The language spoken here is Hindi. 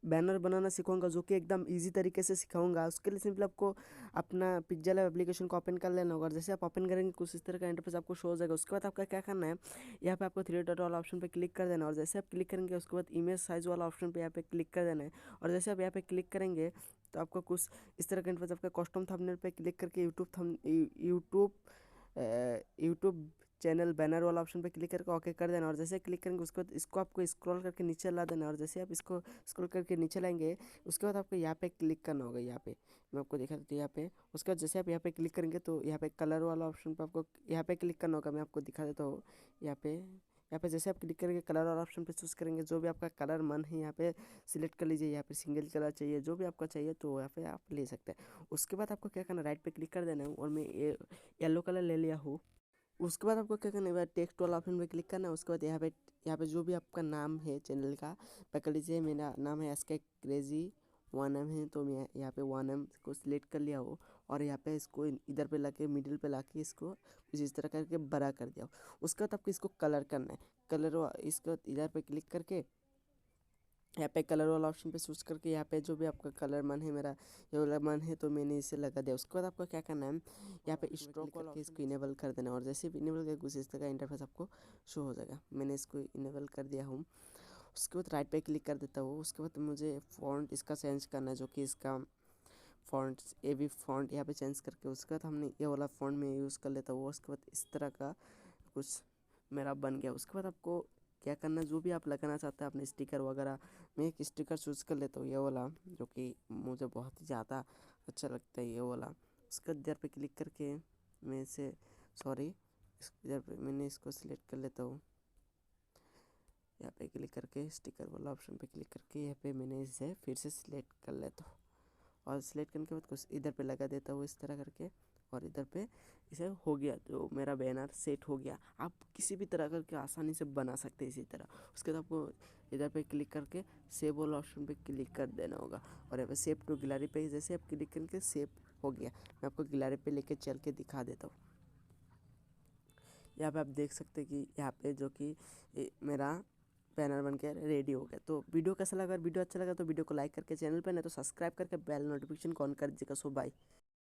बैनर बनाना सिखाऊंगा, जो कि एकदम इजी तरीके से सिखाऊंगा। उसके लिए सिंपल आपको अपना पिक्सेल लैब एप्लीकेशन को ओपन कर लेना होगा, और जैसे आप ओपन करेंगे कुछ इस तरह का इंटरफेस आपको शो हो जाएगा। उसके बाद आपका क्या करना है, यहाँ पे आपको थ्री डॉट वाला ऑप्शन पे क्लिक कर देना है, और जैसे आप क्लिक करेंगे उसके बाद इमेज साइज़ वाला ऑप्शन पे यहाँ पे क्लिक कर देना है। और जैसे आप यहाँ पे क्लिक करेंगे तो आपको कुछ इस तरह का इंटरफेस, आपका कस्टम थंबनेल पे क्लिक करके यूट्यूब चैनल बैनर वाला ऑप्शन पे क्लिक करके ओके कर देना। और जैसे क्लिक करेंगे उसके बाद इसको आपको स्क्रॉल करके नीचे ला देना, और जैसे आप इसको स्क्रॉल करके नीचे लाएंगे उसके बाद आपको यहाँ पे क्लिक करना होगा। यहाँ पे मैं आपको दिखा देती हूँ। यहाँ पे उसके बाद जैसे आप यहाँ पे क्लिक करेंगे तो यहाँ पे कलर वाला ऑप्शन पे आपको यहाँ पे क्लिक करना होगा। मैं आपको दिखा देता हूँ। यहाँ पे जैसे आप क्लिक करेंगे कलर वाला ऑप्शन पे चूज़ करेंगे, जो भी आपका कलर मन है यहाँ पे सिलेक्ट कर लीजिए। यहाँ पे सिंगल कलर चाहिए, जो भी आपका चाहिए तो यहाँ पे आप ले सकते हैं। उसके बाद आपको क्या करना है, राइट पे क्लिक कर देना है, और मैं ये येलो कलर ले लिया हूँ। उसके बाद आपको क्या करना है, टेक्स्ट वाला ऑप्शन पे क्लिक करना है। उसके बाद यहाँ पे जो भी आपका नाम है चैनल का, पकड़ लीजिए मेरा नाम है SK क्रेजी 1M है, तो मैं यहाँ पे 1M को सिलेक्ट कर लिया हो, और यहाँ पे इसको इधर पे लाके मिडिल पे लाके इसको कुछ इस तरह करके बड़ा कर दिया हो। उसके बाद आपको इसको कलर करना है। इसको इधर पे क्लिक करके यहाँ पे कलर वाला ऑप्शन पे चूज करके यहाँ पे जो भी आपका कलर मन है, मेरा ये वाला मन है तो मैंने इसे लगा दिया। उसके बाद आपको क्या करना है, यहाँ पे स्ट्रोक वाला करके इसको इनेबल कर देना, और जैसे भी इनेबल करके कुछ इस तरह का इंटरफेस आपको शो हो जाएगा। मैंने इसको इनेबल कर दिया हूँ। उसके बाद राइट पे क्लिक कर देता हूँ। उसके बाद मुझे फ़ॉन्ट इसका चेंज करना है, जो कि इसका फ़ॉन्ट AB फ़ॉन्ट यहाँ पे चेंज करके उसके बाद हमने ये वाला फ़ॉन्ट में यूज़ कर लेता हूँ। उसके बाद इस तरह का कुछ मेरा बन गया। उसके बाद आपको क्या करना है, जो भी आप लगाना चाहते हैं अपने स्टिकर वगैरह, मैं एक स्टिकर चूज़ कर लेता हूँ ये वाला, जो कि मुझे बहुत ही ज़्यादा अच्छा लगता है ये वाला। उसके बाद इधर पे क्लिक करके मैं इसे इधर पे मैंने इसको सिलेक्ट कर लेता हूँ। यहाँ पे क्लिक करके स्टिकर वाला ऑप्शन पे क्लिक करके यहाँ पे मैंने इसे फिर से सिलेक्ट कर लेता हूँ, और सिलेक्ट करने के बाद कुछ इधर पे लगा देता हूँ इस तरह करके, और इधर पे इसे हो गया। तो मेरा बैनर सेट हो गया। आप किसी भी तरह करके आसानी से बना सकते हैं इसी तरह। उसके बाद आपको इधर पे क्लिक करके सेव वाला ऑप्शन पे क्लिक कर देना होगा, और यहाँ पे सेव टू गैलरी पे जैसे आप क्लिक करके सेव हो गया। मैं आपको गैलरी पे लेके चल के दिखा देता हूँ। यहाँ पे आप देख सकते हैं कि यहाँ पे जो कि मेरा बैनर बन के रेडी हो गया। तो वीडियो कैसा लगा, अगर वीडियो अच्छा लगा तो वीडियो को लाइक करके चैनल पे नहीं तो सब्सक्राइब करके बेल नोटिफिकेशन को ऑन कर दीजिएगा। सो बाय।